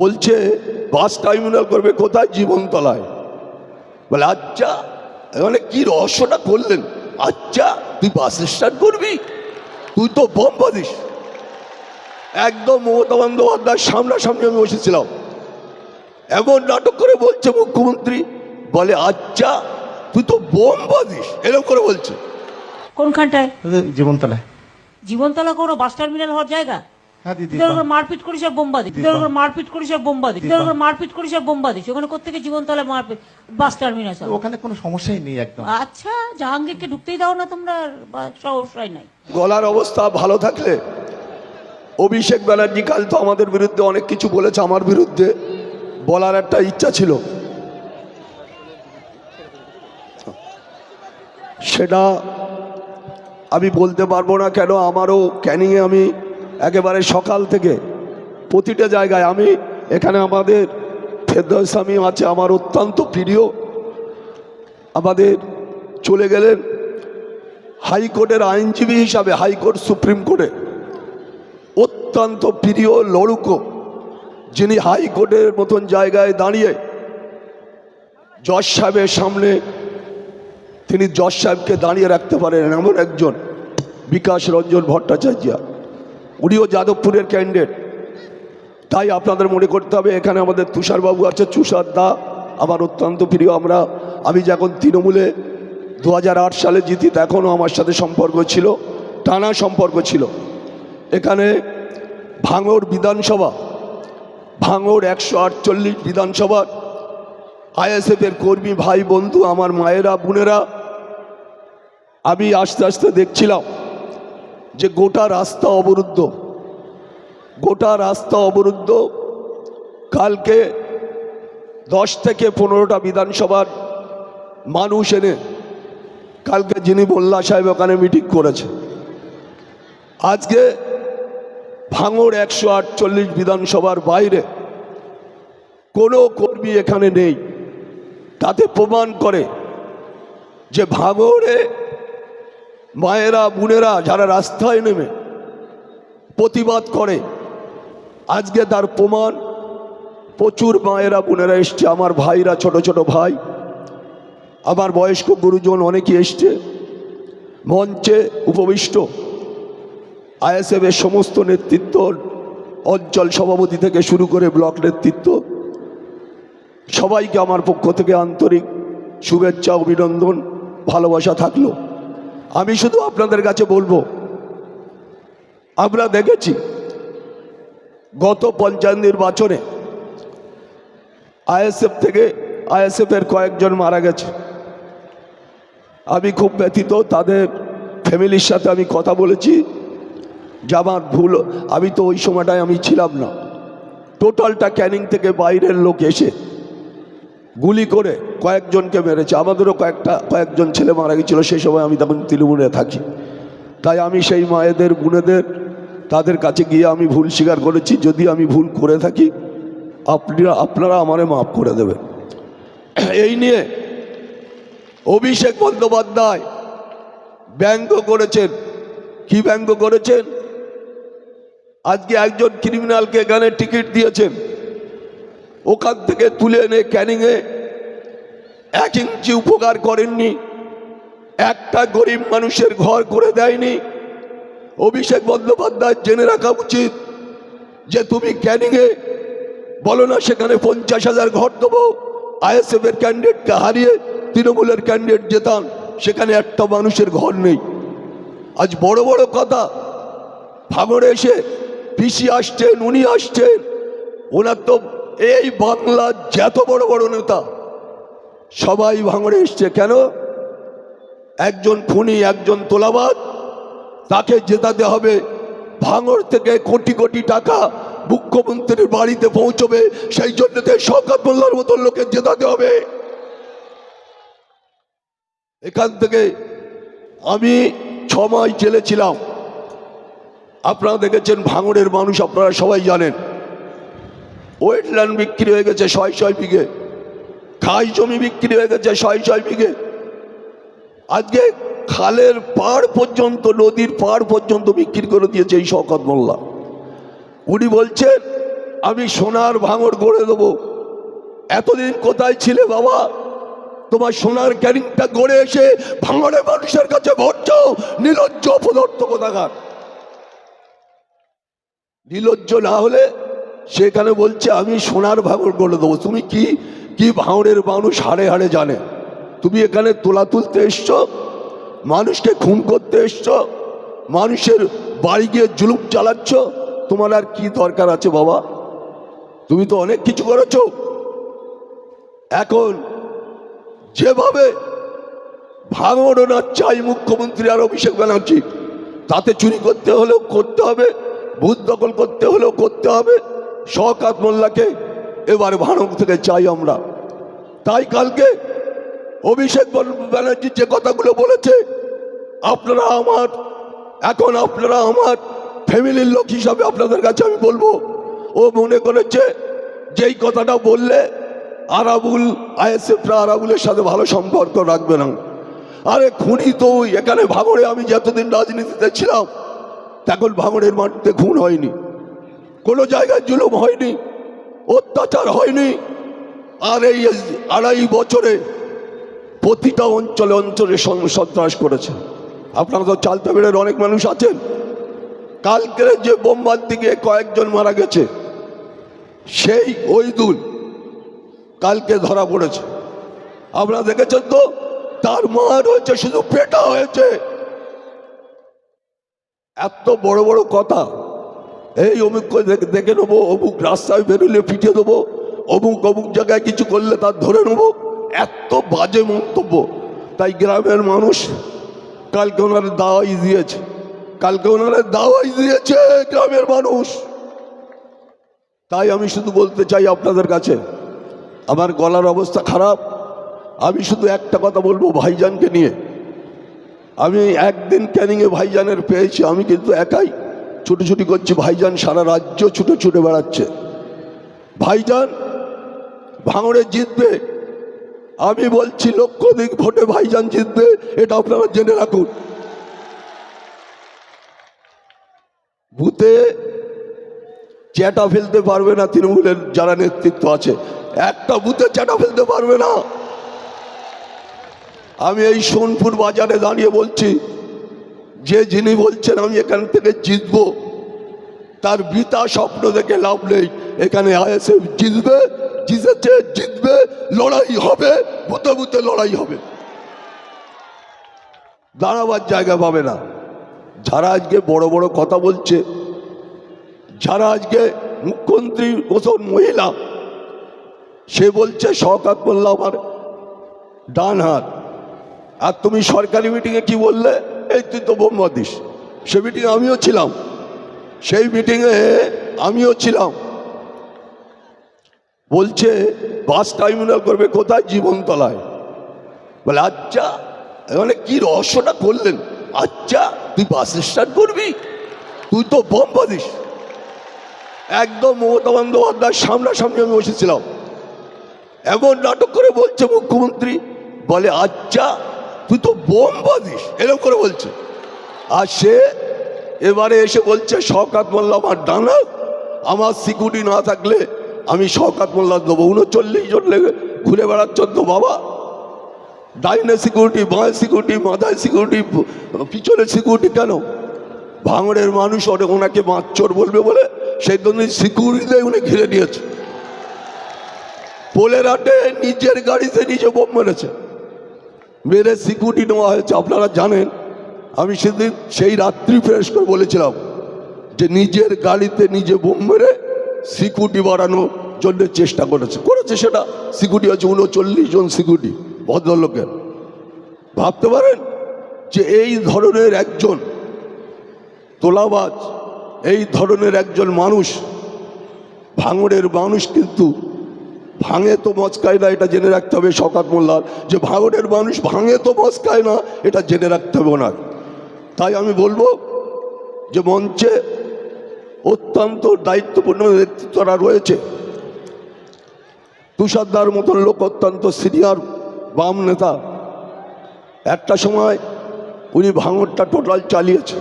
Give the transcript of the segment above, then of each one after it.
বলছে bus terminal করবে কোথায়? জীবনতলায়। বলে আচ্ছা, মানে কি রহস্যটা করলেন? আচ্ছা তুই বাস স্ট্যান্ড করবি, তুই তো বোম বাঁধিস। একদম মমতা বন্দ্যোপাধ্যায়ের সামনাসামনি আমি বসেছিলাম, এমন নাটক করে বলছে মুখ্যমন্ত্রী, বলে আচ্ছা তুই তো বোম বাঁধিস, এরকম করে বলছে। কোনখানটায়? জীবনতলায়। জীবনতলা কোনো বাস টার্মিনাল হওয়ার জায়গা? হ্যাঁ দিদি, মারপিট করিস আর বোমবাদি, মারপিট করিস আর বোমবাদি, মারপিট করিস আর বোমবাদি, ওখানে কোথেকে জীবনতলা মারপিট বাস টার্মিনাল? ওখানে কোনো সমস্যাই নেই একদম। আচ্ছা, জাহাঙ্গীরকে ঢুকতেই দাও না তোমরা, সমস্যাই নাই। গলার অবস্থা ভালো থাকলে, অভিষেক ব্যানার্জি কাল তো আমাদের বিরুদ্ধে অনেক কিছু বলেছে, আমার বিরুদ্ধে বলার একটা ইচ্ছা ছিল, সেটা আমি বলতে পারবো না। কেন? আমারও ক্যানিংয়ে আমি একেবারে সকাল থেকে প্রতিটা জায়গায়, আমি এখানে আমাদের ফেরদৌস শামীম আছে, আমার অত্যন্ত প্রিয়, আমাদের চলে গেলেন হাইকোর্টের আইনজীবী হিসাবে, হাইকোর্ট সুপ্রিম কোর্টে অত্যন্ত প্রিয় লড়ুকো, যিনি হাইকোর্টের মতন জায়গায় দাঁড়িয়ে জজ সাহেবের সামনে তিনি জজ সাহেবকে দাঁড়িয়ে রাখতে পারেন, এমন একজন বিকাশ রঞ্জন ভট্টাচার্য, উনিও যাদবপুরের ক্যান্ডিডেট। তাই আপনাদের মনে করতে হবে, এখানে আমাদের তুষারবাবু আছে, তুষার দা আমার অত্যন্ত প্রিয়। আমি যখন তৃণমূলে 2008 সালে জিতি, তখনও আমার সাথে সম্পর্ক ছিল, টানা সম্পর্ক ছিল। এখানে ভাঙড় বিধানসভা, ভাঙড় 148 বিধানসভার আইএসএফের কর্মী ভাই বন্ধু, আমার মায়েরা বোনেরা, আমি আস্তে আস্তে দেখছিলাম যে গোটা রাস্তা অবরুদ্ধ, গোটা রাস্তা অবরুদ্ধ। কালকে 10 থেকে 15টা বিধানসভার মানুষ এনে কালকে যিনি মোল্লা সাহেব ওখানে মিটিং করেছে। আজকে ভাঙড় 148 বিধানসভার বাইরে কোনো কর্মী এখানে নেই। তাতে প্রমাণ করে যে ভাঙড়ে মায়েরা বোনেরা যারা রাস্তায় নেমে প্রতিবাদ করে, আজকে তার প্রমাণ প্রচুর মায়েরা বোনেরা এসছে, আমার ভাইরা, ছোট ছোট ভাই, আমার বয়স্ক গুরুজন অনেকেই এসছে। মঞ্চে উপবিষ্ট আইএসএফের সমস্ত নেতৃত্ব, অঞ্চল সভাপতি থেকে শুরু করে ব্লক নেতৃত্ব, সবাইকে আমার পক্ষ থেকে আন্তরিক শুভেচ্ছা, অভিনন্দন, ভালোবাসা থাকলো। আমি শুধু আপনাদের কাছে বলবো, আমরা দেখেছি গত পঞ্চায়েত নির্বাচনে আইএসএফ থেকে আইএসএফের কয়েকজন মারা গেছে। আমি খুব ব্যথিত, তাদের ফ্যামিলির সাথে আমি কথা বলেছি যে আমার ভুল, আমি তো ওই সময়টায় আমি ছিলাম না। টোটালটা ক্যানিং থেকে বাইরের লোক এসে গুলি করে কয়েকজনকে মেরেছে, আমাদেরও কয়েকজন ছেলে মারা গেছিলো, সেই সময় আমি তখন তৃণমূলে থাকি। তাই আমি সেই মায়েদের বোনেদের তাদের কাছে গিয়ে আমি ভুল স্বীকার করেছি। যদি আমি ভুল করে থাকি আপনারা আমারে মাফ করে দেবেন। এই নিয়ে অভিষেক বন্দ্যোপাধ্যায় ব্যঙ্গ করেছেন। কি ব্যঙ্গ করেছেন? আজকে একজন ক্রিমিনালকে এখানে টিকিট দিয়েছেন, ওখান থেকে তুলে এনে ক্যানিংয়ে 1 ইঞ্চি উপকার করেননি, একটা গরিব মানুষের ঘর করে দেয়নি। অভিষেক বন্দ্যোপাধ্যায় জেনে রাখা উচিত যে তুমি ক্যানিংয়ে বলো না সেখানে 50,000 ঘর দেবো, আইএসএফের ক্যান্ডিডেটকে হারিয়ে তৃণমূলের ক্যান্ডিডেট জেতান, সেখানে একটা মানুষের ঘর নেই। আজ বড় বড় কথা, ভাঙড়ে এসে পিসি আসছেন, উনি আসছেন, ওনার তো এই বাংলার যত বড় বড় নেতা সবাই ভাঙড়ে এসছে। কেন? একজন খুনি, একজন তোলাবাজ, তাকে জেতাতে হবে। ভাঙড় থেকে কোটি কোটি টাকা মুখ্যমন্ত্রীর বাড়িতে পৌঁছবে, সেই জন্য শওকত মোল্লার মতন লোকে জেতাতে হবে। এখান থেকে আমি 6 মাস জেলে ছিলাম। আপনারা দেখেছেন ভাঙড়ের মানুষ, আপনারা সবাই জানেন, ওয়েটল্যান্ড বিক্রি হয়ে গেছে 100 বিঘে, খাস জমি বিক্রি হয়ে গেছে 100 বিঘে। আজকে খালের পাড় পর্যন্ত, নদীর পাড় পর্যন্ত বিক্রি করে দিয়েছে এই শওকত মোল্লা। উনি বলছেন আমি সোনার ভাঙড় গড়ে দেবো। এতদিন কোথায় ছিলে বাবা? তোমার সোনার ক্যানিংটা গড়ে এসে ভাঙড়ে মানুষের কাছে ভোট চাও। নির্লজ্জ অপদার্থ কোথাকার। নির্লজ্জ না হলে সেখানে বলছে আমি সোনার ভাঙড় গড়ে দেবো। তুমি কি কি ভাঙড়ের মানুষ হাড়ে হাড়ে জানে? তুমি এখানে তোলা তুলতে এসছো, মানুষকে খুন করতে এসছো, মানুষের বাড়ি গিয়ে জুলুম চালাচ্ছ। তোমার আর কি দরকার আছে বাবা? তুমি তো অনেক কিছু করেছো। এখন যেভাবে ভাঙড় না চাই মুখ্যমন্ত্রী আর অভিষেক ব্যানার্জি, তাতে চুরি করতে হলেও করতে হবে, ভূত দখল করতে হলেও করতে হবে। শওকত মোল্লাকে এবার ভাঙড় থেকে চাই আমরা। তাই কালকে অভিষেক ব্যানার্জি যে কথাগুলো বলেছে, আপনারা আমার, এখন আপনারা আমার ফ্যামিলির লোক হিসাবে আপনাদের কাছে আমি বলবো, ও মনে করেছে যেই কথাটা বললে আরাবুল আইএসএফরা আরাবুলের সাথে ভালো সম্পর্ক রাখবে না। আরে খুনি তো এখানে ভাঙড়ে, আমি যতদিন রাজনীতিতে ছিলাম তখন ভাঙড়ের মাটিতে খুন হয়নি, কোনো জায়গায় জুলুম হয়নি, অত্যাচার হয়নি। আর এই 2.5 বছরে প্রতিটা অঞ্চলে অঞ্চলে সন্ত্রাস করেছে। আপনারা তো চালতাবেড়ের অনেক মানুষ আছেন। কালকের যে বোমবার দিকে কয়েকজন মারা গেছে, সেই ওইদুল কালকে ধরা পড়েছে। আপনারা দেখেছেন তো, তার মার হয়েছে, শুধু পেটা হয়েছে। এত বড় বড় কথা, এই অমুককে দেখে নেবো, অমুক রাস্তায় বেরোলে পিটিয়ে দেবো, অমুক অমুক জায়গায় কিছু করলে তার ধরে নেবো, এত বাজে মন্তব্য। তাই গ্রামের মানুষ কালকে ওনারা দাওয়াই দিয়েছে, গ্রামের মানুষ। তাই আমি শুধু বলতে চাই আপনাদের কাছে, আমার গলার অবস্থা খারাপ, আমি শুধু একটা কথা বলবো ভাইজানকে নিয়ে। আমি একদিন ক্যানিংয়ে ভাইজানের পেয়েছি, আমি কিন্তু একাই ছুটোছুটি করছি, ভাইজান সারা রাজ্য ছুটে ছুটে বেড়াচ্ছে। ভাইজান ভাঙড়ে জিতবে, আমি বলছি লক্ষাধিক ভোটে ভাইজান জিতবে, এটা আপনারা জেনে রাখুন। বুথে চেটা ফেলতে পারবে না তৃণমূলের যারা নেতৃত্ব আছে, একটা বুথে চেটা ফেলতে পারবে না। আমি এই সোনপুর বাজারে দাঁড়িয়ে বলছি, যে যিনি বলছেন আমি এখান থেকে জিতবো, তার বৃথা স্বপ্ন দেখে লাভ নেই। এখানে আইএসএফ জিতবে, জিতেছে, জিতবে, লড়াই হবে, বুথে বুথে লড়াই হবে, দাঁড়াবার জায়গা পাবে না। যারা আজকে বড় বড় কথা বলছে, যারা আজকে মুখ্যমন্ত্রী কোন মহিলা, সে বলছে শওকত মোল্লা আমার ডান হাত। আর তুমি সরকারি মিটিংয়ে কি বললে? এই তুই তো বোমা দিস। সে মিটিংয়ে আমিও ছিলাম, সেই মিটিংয়ে আমিও ছিলাম। বলছে বাস টার্মিনাল করবে কোথায়? জীবনতলায়। বলে আচ্ছা, মানে কি রহস্যটা করলেন? আচ্ছা তুই বাস স্ট্যান্ড করবি, তুই তো বোমা দিস। একদম মমতা বন্দ্যোপাধ্যায়ের সামনাসামনি আমি বসেছিলাম। এমন নাটক করে বলছে মুখ্যমন্ত্রী, বলে আচ্ছা তুই তো বোমা দিস, এরকম করে বলছে। আর সে এবারে এসে বলছে শওকত মোল্লা আমার ডানা, আমার সিকিউরিটি না থাকলে আমি শওকত মোল্লা দেবো। 39 জন লেগে ঘুরে বেড়াচ্ছ তো বাবা, ডাইনে সিকিউরিটি, বাঁয়ে সিকিউরিটি, মাথায় সিকিউরিটি, পিছনে সিকিউরিটি কেন? ভাঙড়ের মানুষ ওনাকে মাচ্চর বলবে বলে সেই জন্য সিকিউরিটি উনি ঘিরে নিয়েছে। পোলেরহাটে নিজের গাড়িতে নিজে বোম মেরেছে, মেরে সিকিউরিটি নেওয়া হয়েছে। আপনারা জানেন, আমি সেদিন সেই রাত্রি ফ্রেশ করে বলেছিলাম যে নিজের গাড়িতে নিজে বোম মেরে সিকিউরিটি বাড়ানোর জন্য চেষ্টা করেছে সেটা সিকিউরিটি আছে 39 জন সিকিউরিটি ভদ্রলোকের। ভাবতে পারেন যে এই ধরনের একজন তোলাবাজ, এই ধরনের একজন মানুষ, ভাঙড়ের মানুষ কিন্তু ভাঙে তো মচকায় না, এটা জেনে রাখতে হবে শওকত মোল্লার, যে ভাঙড়ের মানুষ ভাঙে তো মচকায় না, এটা জেনে রাখতে হবে ওনার। তাই আমি বলবো যে মঞ্চে অত্যন্ত দায়িত্বপূর্ণ নেতৃত্বরা রয়েছে। তুষারদার মতন লোক অত্যন্ত সিনিয়র বাম নেতা, একটা সময় উনি ভাঙড়টা টোটাল চালিয়েছে।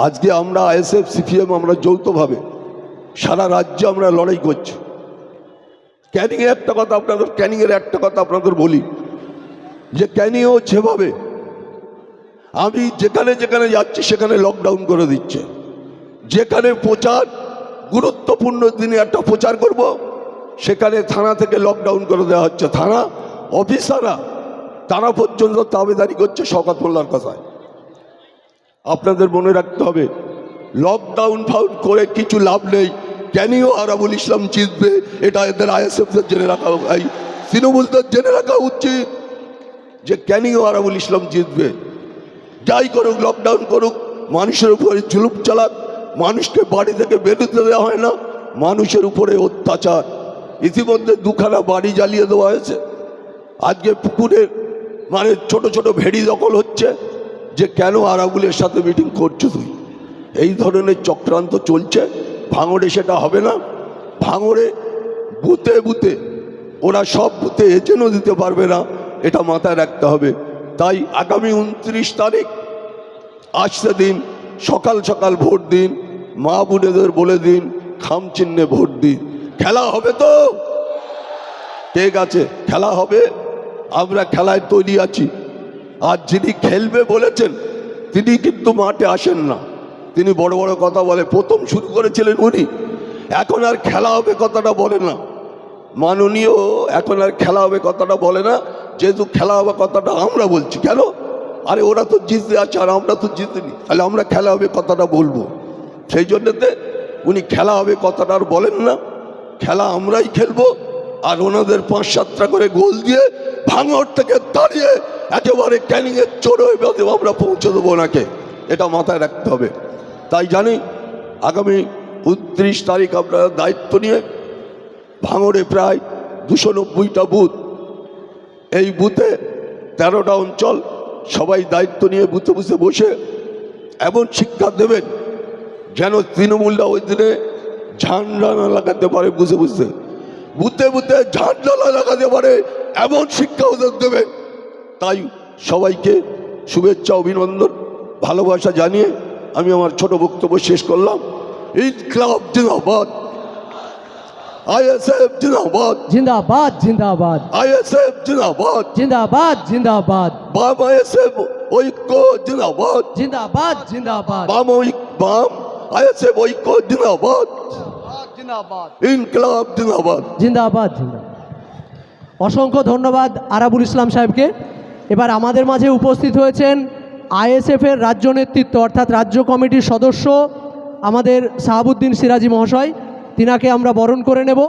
আজকে আমরা আইএসএফ সিপিএম আমরা যৌথভাবে সারা রাজ্যে আমরা লড়াই করছি। ক্যানিংয়ে একটা কথা আপনাদের বলি, যে ক্যানিংও যেভাবে আমি যেখানে যেখানে যাচ্ছি সেখানে লকডাউন করে দিচ্ছে। যেখানে প্রচার, গুরুত্বপূর্ণ দিনে একটা প্রচার করব, সেখানে থানা থেকে লকডাউন করে দেওয়া হচ্ছে। থানা অফিসাররা তারা পর্যন্ত দাবিদারি করছে শওকত মোল্লার কথায়। আপনাদের মনে রাখতে হবে, লকডাউন ফাউন করে কিছু লাভ নেই। ক্যানিংও আরাবুল ইসলাম জিতবে, এটা এদের আইএসএফদের জেনে রাখা, এই তৃণমূলদের জেনে রাখা উচিত যে ক্যানিংও আরাবুল ইসলাম জিতবে। যাই করুক, লকডাউন করুক, মানুষের উপরে জুলুম চালাক, মানুষকে বাড়ি থেকে বেরোতে দেওয়া হয় না, মানুষের উপরে অত্যাচার। ইতিমধ্যে 2খানা বাড়ি জ্বালিয়ে দেওয়া হয়েছে। আজকে পুকুরের মানে ছোট ছোট ভেড়ি দখল হচ্ছে, যে কেন আরাবুলের সাথে মিটিং করছো তুই। এই ধরনের চক্রান্ত চলছে। ভাঙড়ে সেটা হবে না। ভাঙড়ে বুথে বুথে ওরা সব বুথে এজেন্টও দিতে পারবে না, এটা মাথায় রাখতে হবে। তাই আগামী 29 তারিখ আসছে দিন, সকাল সকাল ভোট দিন, মা বোনেদের বলে দিন খাম চিহ্নে ভোট দিন। খেলা হবে তো? ঠিক আছে, খেলা হবে, আমরা খেলায় তৈরি আছি। আর যিনি খেলবে বলেছেন তিনি কিন্তু মাঠে আসেন না, তিনি বড় বড় কথা বলে। প্রথম শুরু করেছিলেন উনি, এখন আর খেলা হবে কথাটা বলে না। মাননীয় এখন আর খেলা হবে কথাটা বলে না, যেহেতু খেলা হবে কথাটা আমরা বলছি। কেন? আরে ওরা তো জিততে আছে আর আমরা তো জিতিনি, তাহলে আমরা খেলা হবে কথাটা বলবো। সেই জন্যতে উনি খেলা হবে কথাটা আর বলেন না। খেলা আমরাই খেলবো, আর ওনাদের 5-7টা করে গোল দিয়ে ভাঙড় থেকে দাঁড়িয়ে একেবারে ক্যানিংয়ের চড়োয় আমরা পৌঁছে দেবো ওনাকে, এটা মাথায় রাখতে হবে। তাই জানি আগামী 29 তারিখ আপনারা দায়িত্ব নিয়ে ভাঙড়ে প্রায় 290টা বুথ, এই বুথে 13টা অঞ্চল, সবাই দায়িত্ব নিয়ে বুথে বুথে বসে এমন শিক্ষা দেবেন যেন তৃণমূলরা ওই দিনে ঝান্ডা না লাগাতে পারে। বুঝে বুঝতে বুথে বুথে ঝান্ডা না লাগাতে পারে এমন শিক্ষা ওদের দেবেন। তাই সবাইকে শুভেচ্ছা, অভিনন্দন, ভালোবাসা জানিয়ে আমি আমার ছোট বক্তব্য শেষ করলাম। ইনকলাব জিন্দাবাদ, আইএসএফ জিন্দাবাদ, जिंदाबाद जिंदाबाद আইএসএফ জিন্দাবাদ, जिंदाबाद जिंदाबाद বাম আইএসএফ ঐক্য জিন্দাবাদ, जिंदाबाद जिंदाबाद বাম আইএসএফ ঐক্য জিন্দাবাদ, ইনকলাব জিন্দাবাদ। जिंदाबाद जिंदाबाद। অসংখ্য ধন্যবাদ আরাবুল ইসলাম সাহেবকে। এবার আমাদের মাঝে উপস্থিত হয়েছেন আইএসএফের রাজ্য নেতৃত্ব অর্থাৎ রাজ্য কমিটির সদস্য আমাদের সাহাবুদ্দিন সিরাজি মহাশয়, তিনাকে আমরা বরণ করে নেব।